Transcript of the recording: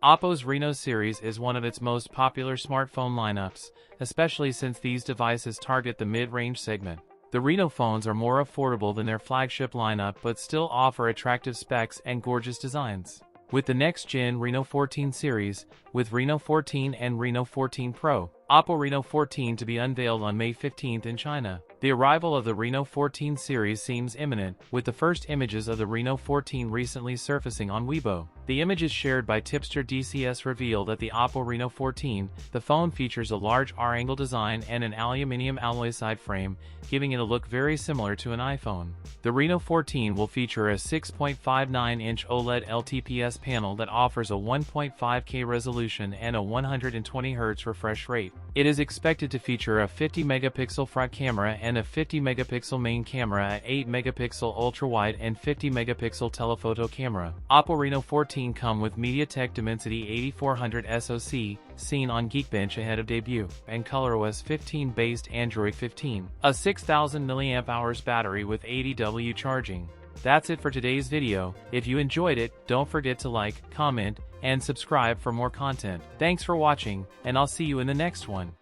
Oppo's Reno series is one of its most popular smartphone lineups, especially since these devices target the mid-range segment. The Reno phones are more affordable than their flagship lineup but still offer attractive specs and gorgeous designs. With the next-gen Reno 14 series, with Reno 14 and Reno 14 Pro, Oppo Reno 14 to be unveiled on May 15th in China. The arrival of the Reno 14 series seems imminent, with the first images of the Reno 14 recently surfacing on Weibo. The images shared by tipster DCS reveal that the Oppo Reno 14, the phone features a large R-angle design and an aluminium alloy side frame, giving it a look very similar to an iPhone. The Reno 14 will feature a 6.59-inch OLED LTPS panel that offers a 1.5K resolution and a 120Hz refresh rate. It is expected to feature a 50-megapixel front camera and a 50-megapixel main camera, a 8-megapixel ultra-wide and 50-megapixel telephoto camera. Oppo Reno 14 come with MediaTek Dimensity 8400 SoC, seen on Geekbench ahead of debut, and ColorOS 15-based Android 15. A 6000 mAh battery with 80W charging. That's it for today's video. If you enjoyed it, don't forget to like, comment, and subscribe for more content. Thanks for watching, and I'll see you in the next one.